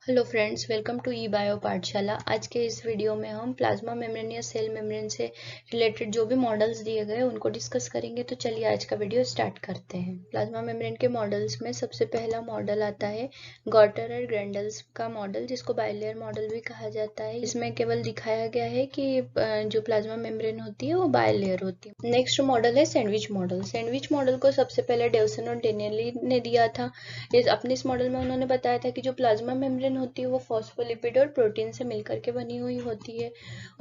Hello friends, welcome to e bio Pathshala. आज के इस वीडियो में हम प्लाज्मा मेम्ब्रेन या सेल मेम्ब्रेन से रिलेटेड जो भी मॉडल्स दिए गए उनको डिस्कस करेंगे। तो चलिए आज का वीडियो स्टार्ट करते हैं। प्लाज्मा मेम्ब्रेन के मॉडल्स में सबसे पहला मॉडल आता है गॉटर और ग्रेंडल्स का मॉडल, जिसको बाइलेयर मॉडल भी कहा जाता है। इसमें केवल दिखाया गया है कि जो प्लाज्मा मेम्ब्रेन होती है वो बाइलेयर होती है। नेक्स्ट मॉडल है सैंडविच मॉडल। सैंडविच मॉडल को सबसे पहले डेवसन और डेनियली ने दिया था। अपने इस मॉडल में उन्होंने बताया था कि जो प्लाज्मा मेम्ब्रेन होती है वो फॉस्फोलिपिड और प्रोटीन से मिलकर के बनी हुई होती है,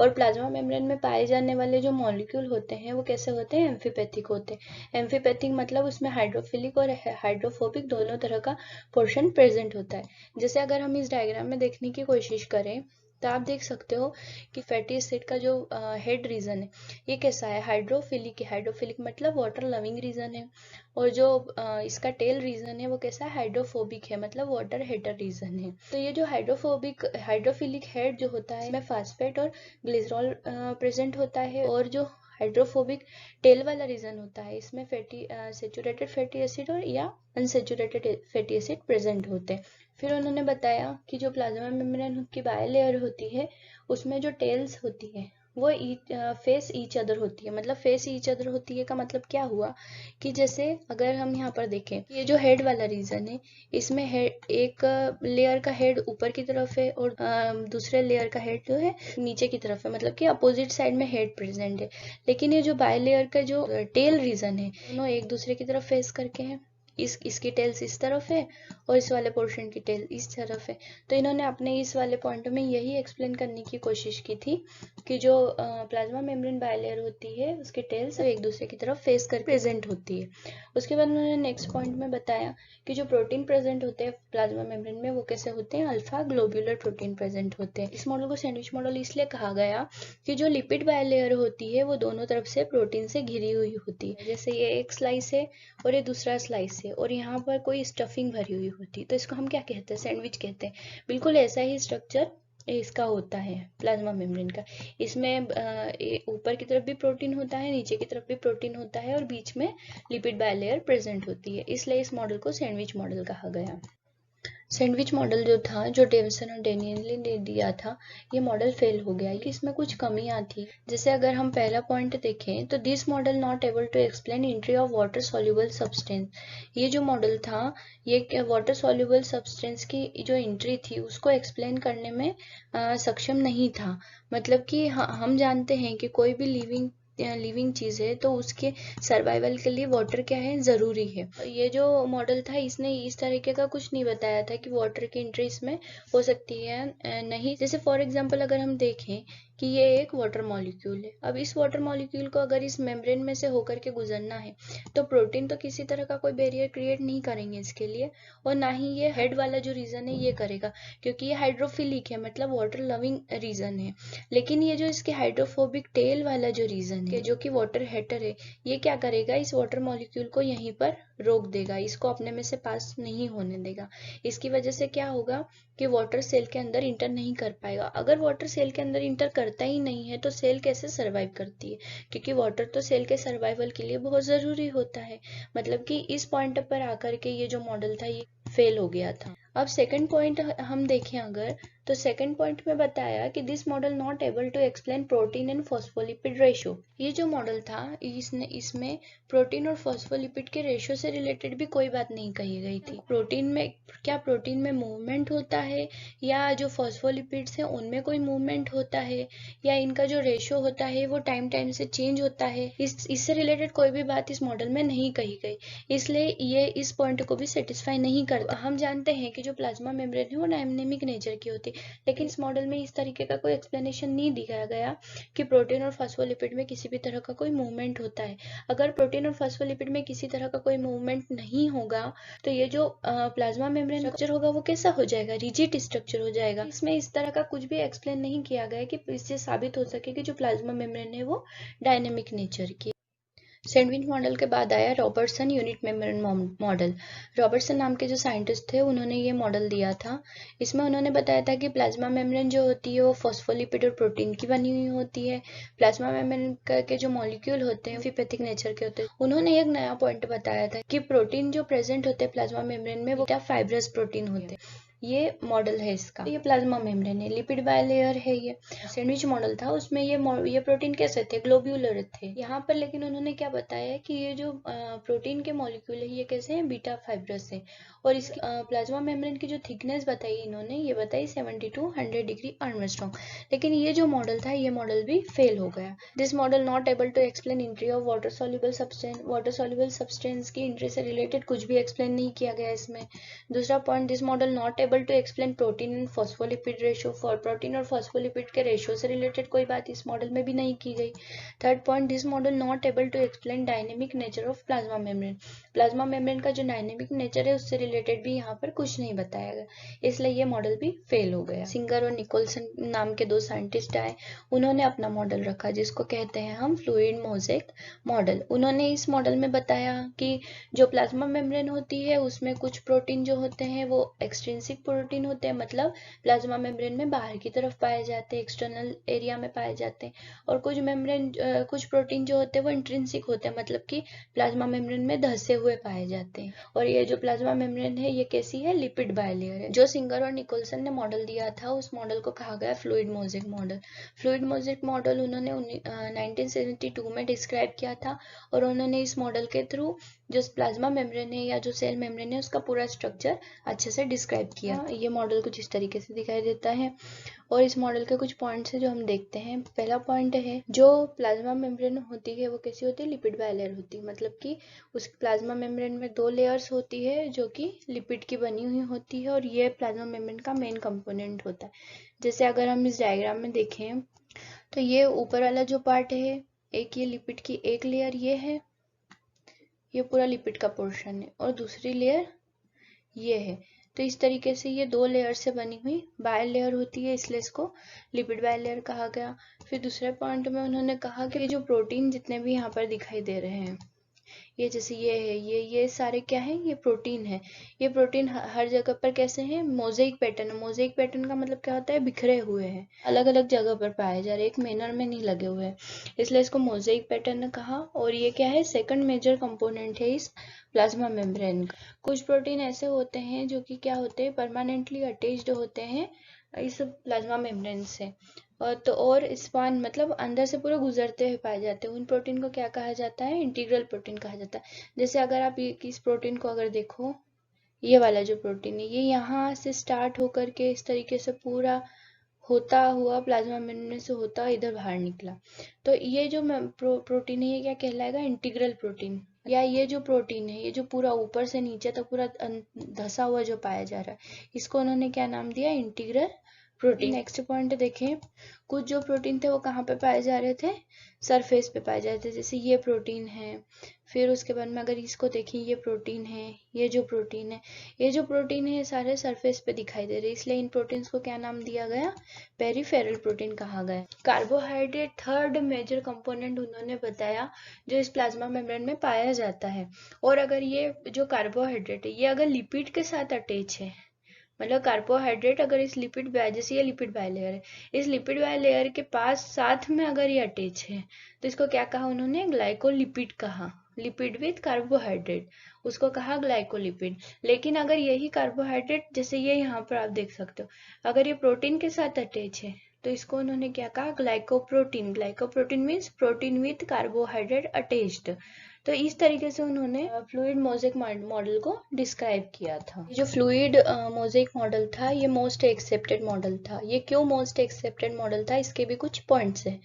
और प्लाज्मा मेम्ब्रेन में पाए जाने वाले जो मॉलिक्यूल होते हैं वो कैसे होते हैं, एम्फीपैथिक होते हैं। एम्फीपैथिक मतलब उसमें हाइड्रोफिलिक और हाइड्रोफोबिक दोनों तरह का पोर्शन प्रेजेंट होता है। जैसे अगर हम इस डायग्राम में देखने की कोशिश करें तो आप देख सकते हो कि फैटी एसिड का जो हेड रीजन है ये कैसा है, हाइड्रोफिलिक है। हाइड्रोफिलिक मतलब वाटर लविंग रीजन है, और जो इसका टेल रीजन है वो कैसा है, हाइड्रोफोबिक है, मतलब वाटर हेटर रीजन है। तो ये जो हाइड्रोफिलिक हेड जो होता है इसमें फास्फेट और ग्लिसरॉल प्रेजेंट होता है, और जो हाइड्रोफोबिक टेल वाला रीजन होता है इसमें सेचुरेटेड फैटी एसिड और या अनसेचुरेटेड फैटी एसिड प्रेजेंट होते हैं। फिर उन्होंने बताया कि जो प्लाज्मा मेम्ब्रेन की बायलेयर होती है उसमें जो टेल्स होती है वो फेस ईच अदर होती है। मतलब फेस ईच अदर होती है का मतलब क्या हुआ कि जैसे अगर हम यहाँ पर देखें, ये जो हेड वाला रीजन है इसमें एक लेयर का हेड ऊपर की तरफ है और दूसरे लेयर का हेड जो है नीचे की तरफ है, मतलब कि अपोजिट साइड में हेड प्रेजेंट है। लेकिन ये जो बाय लेयर का जो टेल रीजन है दोनों एक दूसरे की तरफ फेस करके हैं। इसकी टेल्स इस तरफ है और इस वाले पोर्शन की टेल इस तरफ है। तो इन्होंने अपने इस वाले पॉइंट में यही एक्सप्लेन करने की कोशिश की थी कि जो प्लाज्मा मेम्ब्रेन बायलेयर होती है उसकी टेल्स एक दूसरे की तरफ फेस कर प्रेजेंट होती है। उसके बाद उन्होंने नेक्स्ट पॉइंट में बताया कि जो प्रोटीन प्रेजेंट होते हैं प्लाज्मा मेम्ब्रेन में वो कैसे होते हैं, अल्फा ग्लोब्यूलर प्रोटीन प्रेजेंट होते हैं। इस मॉडल को सैंडविच मॉडल इसलिए कहा गया कि जो लिपिड बायलेयर होती है वो दोनों तरफ से प्रोटीन से घिरी हुई होती है। जैसे ये एक स्लाइस है और ये दूसरा स्लाइस है और यहाँ पर कोई स्टफिंग भरी हुई होती है, तो इसको हम क्या कहते हैं, सैंडविच कहते हैं। बिल्कुल ऐसा ही स्ट्रक्चर इसका होता है प्लाज्मा मेम्ब्रेन का। इसमें ऊपर की तरफ भी प्रोटीन होता है, नीचे की तरफ भी प्रोटीन होता है और बीच में लिपिड बायलेयर प्रेजेंट होती है, इसलिए इस मॉडल को सैंडविच मॉडल कहा गया। सैंडविच मॉडल जो था, जो डेविसन और डेनियली ने दिया था, ये मॉडल फेल हो गया कि इसमें कुछ कमियां थी। जैसे अगर हम पहला पॉइंट देखें तो this model not able to explain entry of water soluble substance. ये जो मॉडल था ये वाटर सॉल्युबल सब्सटेंस की जो एंट्री थी उसको एक्सप्लेन करने में सक्षम नहीं था। मतलब कि हम जानते हैं कि कोई भी लिविंग चीज है तो उसके सर्वाइवल के लिए वाटर क्या है, जरूरी है। ये जो मॉडल था इसने इस तरीके का कुछ नहीं बताया था कि वाटर की एंट्री इसमें हो सकती है नहीं। जैसे फॉर एग्जांपल अगर हम देखें कि ये एक वाटर मॉलिक्यूल है, अब इस वाटर मॉलिक्यूल को अगर इस मेम्ब्रेन में से होकर के गुजरना है तो प्रोटीन तो किसी तरह का कोई बैरियर क्रिएट नहीं करेंगे इसके लिए, और ना ही ये हेड वाला जो रीजन है ये करेगा, क्योंकि ये हाइड्रोफिलिक है, मतलब वाटर लविंग रीजन है। लेकिन ये जो इसके हाइड्रोफोबिक टेल वाला जो रीजन है जो कि वाटर हेटर है, ये क्या करेगा, इस वाटर मॉलिक्यूल को यहीं पर रोक देगा, इसको अपने में से पास नहीं होने देगा। इसकी वजह से क्या होगा कि वाटर सेल के अंदर इंटर नहीं कर पाएगा। अगर वाटर सेल के अंदर इंटर करता ही नहीं है तो सेल कैसे सरवाइव करती है, क्योंकि वाटर तो सेल के सर्वाइवल के लिए बहुत जरूरी होता है। मतलब कि इस पॉइंट पर आकर के ये जो मॉडल था ये फेल हो गया था। अब सेकंड पॉइंट हम देखें अगर, तो सेकंड पॉइंट में बताया कि this model not able to explain protein and phospholipid ratio. ये जो मॉडल था इसमें प्रोटीन और फॉस्फोलिपिड के रेशियो से रिलेटेड भी कोई बात नहीं कही गई थी। प्रोटीन में मूवमेंट होता है या जो फॉस्फोलिपिड्स हैं उनमें कोई मूवमेंट होता है, या इनका जो रेशियो होता है वो टाइम से चेंज होता है, इससे रिलेटेड कोई भी बात इस मॉडल में नहीं कही गई, इसलिए ये इस पॉइंट को भी सेटिस्फाई नहीं करता। हम जानते हैं कि जो प्लाज्मा मेम्ब्रेन है वो डायनेमिक नेचर की होती है, लेकिन इस मॉडल में इस तरीके का कोई एक्सप्लेनेशन नहीं दिखाया गया कि प्रोटीन और फॉस्फोलिपिड में किसी भी तरह का कोई मूवमेंट होता है। अगर प्रोटीन और फॉस्फोलिपिड में किसी तरह का कोई मूवमेंट नहीं होगा तो ये जो प्लाज्मा मेम्ब्रेन स्ट्रक्चर होगा वो कैसा हो जाएगा, रिजिड स्ट्रक्चर हो जाएगा। इसमें इस तरह का कुछ भी एक्सप्लेन नहीं किया गया कि इससे साबित हो सके कि जो प्लाज्मा मेम्ब्रेन है वो डायनेमिक नेचर की। सैंडविच मॉडल के बाद आया Robertson unit membrane model. Robertson नाम के जो साइंटिस्ट थे उन्होंने ये मॉडल दिया था। इसमें उन्होंने बताया था कि प्लाज्मा मेम्ब्रेन जो होती है वो फॉस्फोलिपिड और प्रोटीन की बनी हुई होती है। प्लाज्मा मेम्ब्रेन के जो मॉलिक्यूल होते हैं एम्फीपैथिक नेचर के होते हैं। उन्होंने एक नया पॉइंट बताया था कि प्रोटीन जो प्रेजेंट होते हैं प्लाज्मा मेम्ब्रेन में वो क्या फाइब्रस प्रोटीन होते हैं। ये मॉडल है इसका। ये प्लाज्मा मेम्ब्रेन है, लिपिड बायलेयर है। ये सैंडविच मॉडल था, उसमें ये प्रोटीन कैसे थे, ग्लोब्यूलर थे। यहाँ पर लेकिन उन्होंने क्या बताया कि ये जो प्रोटीन के मॉलिक्यूल है ये कैसे हैं, बीटा फाइब्रस है। और इसकी प्लाज्मा मेम्ब्रेन की जो थिकनेस बताई इन्होंने, ये बताई 70 to 100 डिग्री आर्मस्ट्रॉन्ग। लेकिन ये जो मॉडल था ये मॉडल भी फेल हो गया। This model not able to explain entry of water soluble substance. Water soluble substance की एंट्री से रिलेटेड कुछ भी एक्सप्लेन नहीं किया गया इसमें। दूसरा point, this model not able to explain protein and phospholipid ratio. For protein और फॉस्फोलिपिड के रेशियो से रिलेटेड कोई बात इस मॉडल में भी नहीं की गई। Third point, this model not able to explain dynamic nature of plasma membrane. Plasma membrane का जो डायनेमिक नेचर है उससे रिलेटेड भी यहाँ पर कुछ नहीं बताया गया, इसलिए ये मॉडल भी फेल हो गया। सिंगर और निकोलसन नाम के दो साइंटिस्ट आए, उन्होंने अपना मॉडल रखा जिसको कहते हैं हम फ्लूइड मोज़ेक मॉडल। उन्होंने इस मॉडल में बताया कि जो प्लाज्मा मेम्ब्रेन होती है उसमें कुछ प्रोटीन जो होते हैं वो एक्सट्रिंसिक प्रोटीन होते हैं, मतलब प्लाज्मा मेम्ब्रेन में बाहर की तरफ पाए जाते हैं, एक्सटर्नल एरिया में पाए जाते हैं। और कुछ प्रोटीन जो होते हैं वो इंट्रिंसिक होते हैं, मतलब कि प्लाज्मा मेम्ब्रेन में धंसे हुए पाए जाते हैं। और ये जो प्लाज्मा मेम्ब्रेन है ये कैसी है, लिपिड बायलेयर है। जो सिंगर और निकोलसन ने मॉडल दिया था उस मॉडल को कहा गया fluid mosaic model. Fluid mosaic model उन्होंने 1972 में डिस्क्राइब किया था। और उन्होंने इस मॉडल के थ्रू जो प्लाज्मा मेम्ब्रेन है या जो सेल मेम्ब्रेन है उसका पूरा स्ट्रक्चर अच्छे से डिस्क्राइब किया। ये मॉडल कुछ इस तरीके से दिखाई देता है। और इस मॉडल के कुछ पॉइंट्स हैं जो हम देखते हैं। पहला पॉइंट है, जो प्लाज्मा मेम्ब्रेन होती है वो कैसी होती है, लिपिड बायलेयर होती है, मतलब कि उस प्लाज्मा मेम्ब्रेन में दो लेयर्स होती है जो कि लिपिड की बनी हुई होती है। और ये प्लाज्मा मेम्ब्रेन का मेन कंपोनेंट होता है। जैसे अगर हम इस डायग्राम में देखें तो ये ऊपर वाला जो पार्ट है, एक ये लिपिड की एक लेयर ये है, ये पूरा लिपिड का पोर्शन है, और दूसरी लेयर ये है। तो इस तरीके से ये दो लेयर से बनी हुई बायल लेयर होती है, इसलिए इसको लिपिड बायल लेयर कहा गया। फिर दूसरे पॉइंट में उन्होंने कहा कि जो प्रोटीन जितने भी यहाँ पर दिखाई दे रहे हैं, ये जैसे ये है, ये सारे क्या है, ये प्रोटीन है। ये प्रोटीन हर जगह पर कैसे हैं, मोज़ेक पैटर्न। मोज़ेक पैटर्न का मतलब क्या होता है, बिखरे हुए हैं, अलग अलग जगह पर पाए जा रहे, एक मैनर में नहीं लगे हुए, इसलिए इसको मोज़ेक पैटर्न कहा। और ये क्या है, सेकंड मेजर कंपोनेंट है इस प्लाज्मा मेम्ब्रेन का। कुछ प्रोटीन ऐसे होते हैं जो कि क्या होते हैं, परमानेंटली अटैच्ड होते हैं इस प्लाज्मा मेम्ब्रेन से। और स्पान मतलब अंदर से पूरे गुजरते हुए पाए जाते हैं। उन प्रोटीन को क्या कहा जाता है, इंटीग्रल प्रोटीन कहा जाता है। जैसे अगर आप इस प्रोटीन को अगर देखो, ये वाला जो प्रोटीन है ये यहाँ से स्टार्ट होकर के इस तरीके से पूरा होता हुआ प्लाज्मा मेम्ब्रेन से होता इधर बाहर निकला, तो ये जो प्रोटीन है ये क्या कहलाएगा, इंटीग्रल प्रोटीन। या ये जो प्रोटीन है, ये जो पूरा ऊपर से नीचे तक पूरा धसा हुआ जो पाया जा रहा है, इसको उन्होंने क्या नाम दिया, इंटीग्रल प्रोटीन। नेक्स्ट पॉइंट देखें, कुछ जो प्रोटीन थे वो कहाँ पे पाए जा रहे थे, सरफेस पे पाए जाते थे, जैसे ये प्रोटीन है। फिर उसके बाद में अगर इसको देखें, ये प्रोटीन है, ये जो प्रोटीन है, ये सारे सरफेस पे दिखाई दे रहे हैं, इसलिए इन प्रोटीन्स को क्या नाम दिया गया, पेरिफेरल प्रोटीन कहा गया। कार्बोहाइड्रेट थर्ड मेजर कंपोनेंट उन्होंने बताया जो इस प्लाज्मा मेम्ब्रेन में पाया जाता है। और अगर ये जो कार्बोहाइड्रेट है ये अगर लिपिड के साथ अटैच है, मतलब कार्बोहाइड्रेट अगर इस लिपिड जैसे ये लिपिड बायलेयर है, इस लिपिड बायलेयर के पास साथ में अगर ये अटैच है तो इसको क्या कहा उन्होंने, ग्लाइकोलिपिड कहा। लिपिड विद कार्बोहाइड्रेट, उसको कहा ग्लाइकोलिपिड। लेकिन अगर यही कार्बोहाइड्रेट, जैसे ये यहाँ पर आप देख सकते हो, अगर ये प्रोटीन के साथ अटैच है तो इसको उन्होंने क्या कहा, glycoprotein. Glycoprotein means protein with carbohydrate attached. तो इस तरीके से उन्होंने फ्लूइड मोज़ेक मॉडल को डिस्क्राइब किया था। जो फ्लूइड मोज़ेक मॉडल था ये मोस्ट एक्सेप्टेड मॉडल था। ये क्यों मोस्ट एक्सेप्टेड मॉडल था, इसके भी कुछ पॉइंट्स हैं।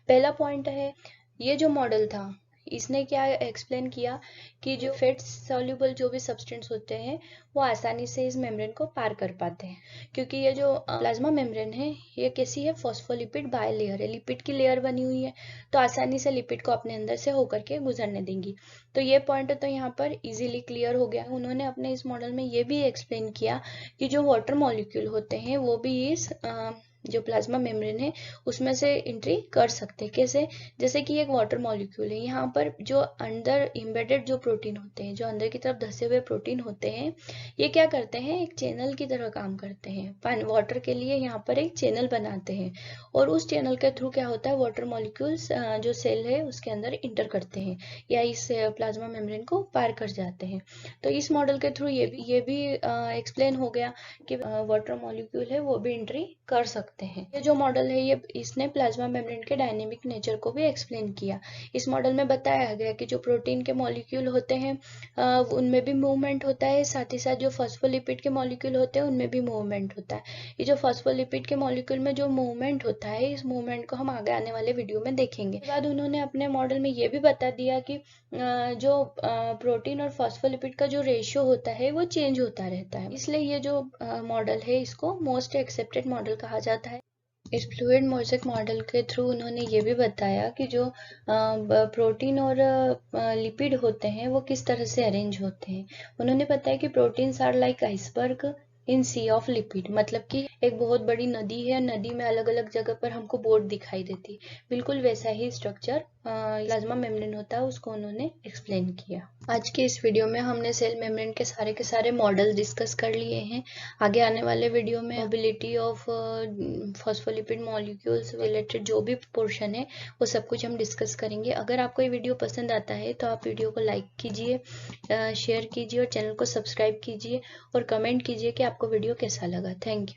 पहला पॉइंट है, ये जो मॉडल था इसने क्या एक्सप्लेन किया कि जो फैट सॉल्युबल जो भी सब्सटेंस होते हैं वो आसानी से इस मेम्ब्रेन को पार कर पाते हैं, क्योंकि ये जो प्लाज्मा मेम्ब्रेन है ये कैसी है, फॉस्फोलिपिड बायलेयर है, लिपिड की लेयर बनी हुई है, तो आसानी से लिपिड को अपने अंदर से होकर के गुजरने देंगी। तो ये पॉइंट तो यहाँ पर इजीली क्लियर हो गया। उन्होंने अपने इस मॉडल में ये भी एक्सप्लेन किया कि जो वाटर मॉलिक्यूल होते हैं वो भी इस जो प्लाज्मा मेम्ब्रेन है उसमें से एंट्री कर सकते हैं। कैसे? जैसे कि एक वाटर मॉलिक्यूल है, यहाँ पर जो अंदर एम्बेडेड जो प्रोटीन होते हैं, जो अंदर की तरफ धसे हुए प्रोटीन होते हैं, ये क्या करते हैं, एक चैनल की तरह काम करते हैं। पानी वाटर के लिए यहाँ पर एक चैनल बनाते हैं और उस चैनल के थ्रू क्या होता है, वाटर मॉलिक्यूल्स जो सेल है उसके अंदर इंटर करते हैं या इस प्लाज्मा मेम्ब्रेन को पार कर जाते हैं। तो इस मॉडल के थ्रू ये भी एक्सप्लेन हो गया कि वाटर मॉलिक्यूल है वो भी एंट्री कर सकते हैं। ये जो मॉडल है ये इसने प्लाज्मा मेम्ब्रेन के डायनेमिक नेचर को भी एक्सप्लेन किया। इस मॉडल में बताया गया कि जो प्रोटीन के मॉलिक्यूल होते हैं उनमें भी मूवमेंट होता है, साथ ही साथ जो फॉस्फोलिपिड के मॉलिक्यूल होते हैं उनमें भी मूवमेंट होता है। ये जो फॉस्फोलिपिड के मॉलिक्यूल में जो मूवमेंट होता है, इस मूवमेंट को हम आगे आने वाले वीडियो में देखेंगे। उसके बाद उन्होंने अपने मॉडल में ये भी बता दिया कि जो प्रोटीन और फॉस्फोलिपिड का जो रेशियो होता है वो चेंज होता रहता है, इसलिए ये जो मॉडल है इसको मोस्ट एक्सेप्टेड मॉडल कहा जाता है। इस फ्लूइड मोज़ेक मॉडल के थ्रू उन्होंने ये भी बताया कि जो प्रोटीन और लिपिड होते हैं वो किस तरह से अरेंज होते हैं। उन्होंने बताया कि proteins are like iceberg in sea of lipid, मतलब कि एक बहुत बड़ी नदी है, नदी में अलग अलग जगह पर हमको बोट दिखाई देती, बिल्कुल वैसा ही स्ट्रक्चर प्लाज्मा मेम्ब्रेन होता है, उसको उन्होंने एक्सप्लेन किया। आज के इस वीडियो में हमने सेल मेम्ब्रेन के सारे मॉडल डिस्कस कर लिए हैं। आगे आने वाले वीडियो में mobility of phospholipid molecules related जो भी पोर्शन है वो सब कुछ हम डिस्कस करेंगे। अगर आपको ये वीडियो पसंद आता है तो आप वीडियो को लाइक कीजिए, शेयर कीजिए और चैनल को सब्सक्राइब कीजिए और कमेंट कीजिए कि आपको वीडियो कैसा लगा। Thank you.